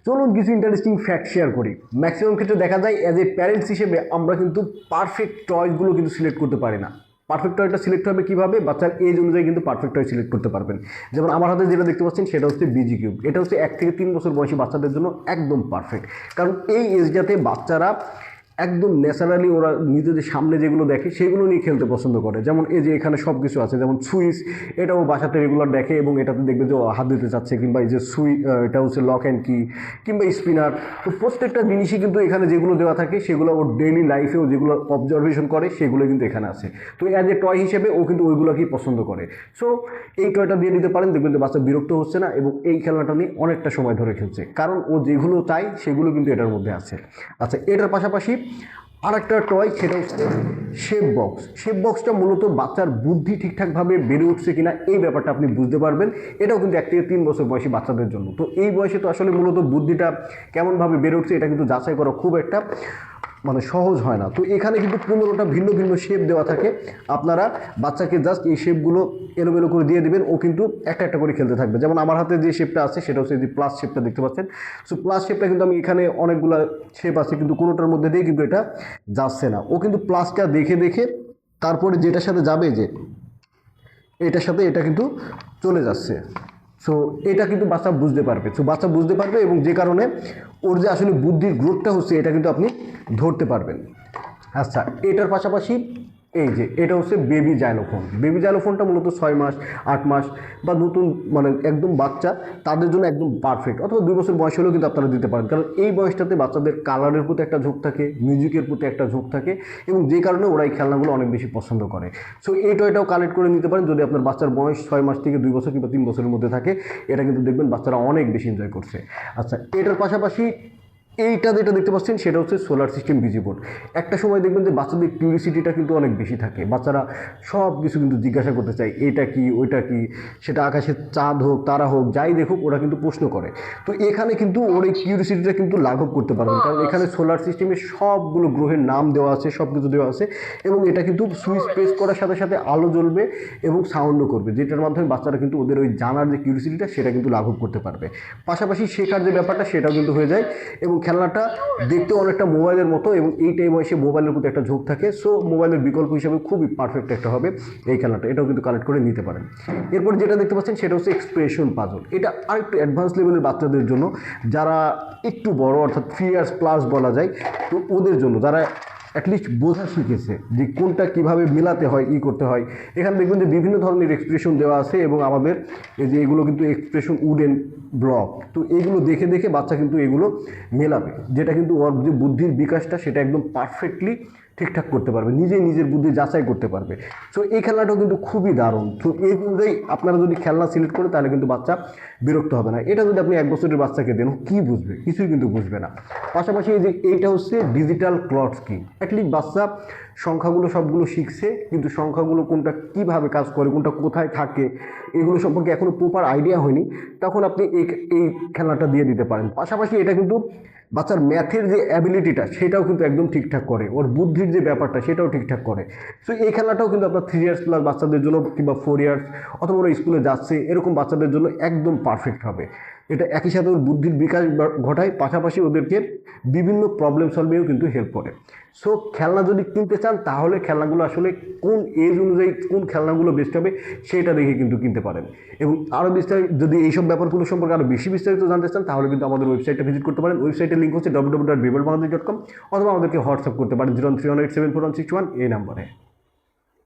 চলুন কিছু interesting fact share করি। ম্যাক্সিমাম ক্ষেত্রে দেখা যায় অ্যাজ এ প্যারেন্টস হিসেবে আমরা কিন্তু পারফেক্ট চয়েসগুলো কিন্তু সিলেক্ট করতে পারি না। পারফেক্ট টয়টা সিলেক্ট হবে কীভাবে? বাচ্চার এজ অনুযায়ী কিন্তু পারফেক্ট টয় সিলেক্ট করতে পারবেন। যেমন আমার হাতে যেটা দেখতে পাচ্ছেন সেটা হচ্ছে বিজি কিউব। এটা হচ্ছে 1 থেকে 3 বছর বয়সী বাচ্চাদের জন্য একদম পারফেক্ট, কারণ এই এজটাতে বাচ্চারা একদম ন্যাচারালি ওরা নিজেদের সামনে যেগুলো দেখে সেগুলো নিয়ে খেলতে পছন্দ করে। যেমন এই যে এখানে সব কিছু আছে, যেমন সুইচ, এটাও বাসাতে রেগুলার দেখে এবং এটাতে দেখবে যে ও হাত দিতে চাচ্ছে, কিংবা এই যে এটা হচ্ছে লক অ্যান্ড কি, কিংবা স্পিনার। তো প্রত্যেকটা জিনিসই কিন্তু এখানে যেগুলো দেওয়া থাকে সেগুলো ওর ডেইলি লাইফেও যেগুলো অবজারভেশন করে সেগুলো কিন্তু এখানে আছে। তো অ্যাজ এ টয় হিসেবে ও কিন্তু ওইগুলোকেই পছন্দ করে। সো এই টয়টা দিয়ে দিতে পারেন, দেখবেন যে বাচ্চা বিরক্ত হচ্ছে না এবং এই খেলনাটা নিয়ে অনেকটা সময় ধরে খেলছে, কারণ ও যেগুলো চায় সেগুলো কিন্তু এটার মধ্যে আছে। আচ্ছা, এটার পাশাপাশি আর একটা টয়, সেটা হচ্ছে শেপ বক্স। শেপ বক্সটা মূলত বাচ্চার বুদ্ধি ঠিকঠাকভাবে বেড়ে উঠছে কিনা এই ব্যাপারটা আপনি বুঝতে পারবেন। এটাও কিন্তু 1 থেকে 3 বছর বয়সী বাচ্চাদের জন্য। তো এই বয়সে তো আসলে মূলত বুদ্ধিটা কেমনভাবে বেড়ে উঠছে এটা কিন্তু যাচাই করা খুব একটা সহজ হয় না। তো এখানে কিন্তু 15টা ভিন্ন ভিন্ন শেপ দেওয়া থাকে। আপনারা বাচ্চাকে জাস্ট এই শেপগুলো এলোমেলো করে দিয়ে দেবেন, ও কিন্তু একটা একটা করে খেলতে থাকবে। যেমন আমার হাতে যে শেপটা আছে সেটা হচ্ছে যে প্লাস শেপটা দেখতে পাচ্ছেন। সো প্লাস শেপটা কিন্তু আমি এখানে অনেকগুলো শেপ আছে কিন্তু কোনোটার মধ্যে দিয়ে কিন্তু এটা যাচ্ছে না। ও কিন্তু প্লাসটা দেখে দেখে তারপরে যেটার সাথে যাবে, যে এটার সাথে এটা কিন্তু চলে যাচ্ছে। সো এটা কিন্তু বাচ্চা বুঝতে পারবে। সো বাচ্চা বুঝতে পারবে এবং যে কারণে ওর যে আসলে বুদ্ধির গ্রোথটা হচ্ছে এটা কিন্তু আপনি ধরতে পারবেন। আচ্ছা, এটার পাশাপাশি এই যে এটা হচ্ছে বেবি জাইলোফোন। বেবি জাইলোফোনটা মূলত 6 মাস 8 মাস বা নতুন একদম বাচ্চা তাদের জন্য একদম পারফেক্ট, অথবা 2 বছর বয়স হলেও কিন্তু আপনারা দিতে পারেন, কারণ এই বয়সটাতে বাচ্চাদের কালারের প্রতি একটা ঝোঁক থাকে, মিউজিকের প্রতি একটা ঝোঁক থাকে এবং যে কারণে ওরা এই খেলনাগুলো অনেক বেশি পছন্দ করে। সো এই টয়টাও কালেক্ট করে নিতে পারেন যদি আপনার বাচ্চার বয়স 6 মাস থেকে 2 বছর কিংবা 3 বছরের মধ্যে থাকে। এটা কিন্তু দেখবেন বাচ্চারা অনেক বেশি এনজয় করছে। আচ্ছা, এটার পাশাপাশি এইটা যেটা দেখতে পাচ্ছেন সেটা হচ্ছে সোলার সিস্টেম বিজি বোর্ড। একটা সময় দেখবেন যে বাচ্চাদের কিউরিসিটিটা কিন্তু অনেক বেশি থাকে, বাচ্চারা সব কিছু কিন্তু জিজ্ঞাসা করতে চায়, এটা কি ওইটা কি, সেটা আকাশের চাঁদ হোক তারা হোক যাই দেখুক ওরা কিন্তু প্রশ্ন করে। তো এখানে কিন্তু ওর এই কিউরিসিটিটা কিন্তু লাঘব করতে পারবেন, কারণ এখানে সোলার সিস্টেমে সবগুলো গ্রহের নাম দেওয়া আছে, সব কিছু দেওয়া আছে এবং এটা কিন্তু সুইচ প্রেস করার সাথে সাথে আলো জ্বলবে এবং সাউন্ডও করবে, যেটার মাধ্যমে বাচ্চারা কিন্তু ওদের ওই জানার যে কিউরিসিটিটা সেটা কিন্তু লাঘব করতে পারবে। পাশাপাশি শেখার যে ব্যাপারটা সেটাও কিন্তু হয়ে যায় এবং খেলনাটা দেখতে অনেকটা মোবাইলের মতো এবং এই টাইম বয়সে মোবাইলের প্রতি একটা ঝোঁক থাকে। সো মোবাইলের বিকল্প হিসাবে খুবই পারফেক্ট একটা হবে এই খেলনাটা, এটাও কিন্তু কালেক্ট করে নিতে পারেন। এরপর যেটা দেখতে পাচ্ছেন সেটা হচ্ছে এক্সপ্রেশন পাজল। এটা আরেকটু অ্যাডভান্স লেভেলের বাচ্চাদের জন্য, যারা একটু বড় অর্থাৎ 3 ইয়ার্স প্লাস বলা যায়, তো ওদের জন্য যারা অ্যাটলিস্ট বোঝা শিখেছে যে কোনটা কীভাবে মেলাতে হয়, করতে হয়। এখানে দেখবেন যে বিভিন্ন ধরনের এক্সপ্রেশন দেওয়া আছে এবং আমাদের এই যে এগুলো কিন্তু এক্সপ্রেশন উডেন ব্লক। তো এইগুলো দেখে দেখে বাচ্চা কিন্তু এগুলো মেলাবে, যেটা কিন্তু ওর যে বুদ্ধির বিকাশটা সেটা একদম পারফেক্টলি ঠিকঠাক করতে পারবে, নিজেই নিজের বুদ্ধি যাচাই করতে পারবে। সো এই খেলনাটাও কিন্তু খুবই দারুণ। তো এই অনুযায়ী আপনারা যদি খেলনা সিলেক্ট করেন তাহলে কিন্তু বাচ্চা বিরক্ত হবে না। এটা যদি আপনি 1 বছরের বাচ্চাকে দেন, কী বুঝবে? কিছুই কিন্তু বুঝবে না। পাশাপাশি এই যে এইটা হচ্ছে ডিজিটাল ক্লক স্ক্রিন। অ্যাটলিস্ট বাচ্চা সংখ্যাগুলো সবগুলো শিখছে, কিন্তু সংখ্যাগুলো কোনটা কীভাবে কাজ করে, কোনটা কোথায় থাকে, এগুলো সম্পর্কে এখনও প্রপার আইডিয়া হয়নি, তখন আপনি এই খেলনাটা দিয়ে দিতে পারেন। পাশাপাশি এটা কিন্তু বাচ্চার ম্যাথের যে অ্যাবিলিটিটা সেটাও কিন্তু একদম ঠিকঠাক করে, ওর বুদ্ধির যে ব্যাপারটা সেটাও ঠিকঠাক করে। সো এই খেলাটাও কিন্তু আপনার 3 ইয়ার্স প্লাস বাচ্চাদের জন্য কিংবা 4 ইয়ার্স অথবা ওরা স্কুলে যাচ্ছে এরকম বাচ্চাদের জন্য একদম পারফেক্ট হবে। এটা একই সাথে ওর বুদ্ধির বিকাশ ঘটায়, পাশাপাশি ওদেরকে বিভিন্ন প্রবলেম সলভিংয়েও কিন্তু হেল্প করে। সো খেলনা যদি কিনতে চান তাহলে খেলনাগুলো আসলে কোন এজ অনুযায়ী কোন খেলনাগুলো বেস্ট হবে সেটা দেখে কিন্তু কিনতে পারেন। এবং আরও বিস্তারিত যদি এইসব ব্যাপারগুলো সম্পর্কে আরও বেশি বিস্তারিত জানতে চান তাহলে কিন্তু আমাদের ওয়েবসাইটটা ভিজিট করতে পারেন। ওয়েবসাইটের লিঙ্ক হচ্ছে www.bibalbangladesh.com, অথবা আমাদেরকে হোয়াটসঅ্যাপ করতে পারেন 013187416 এই নাম্বারে।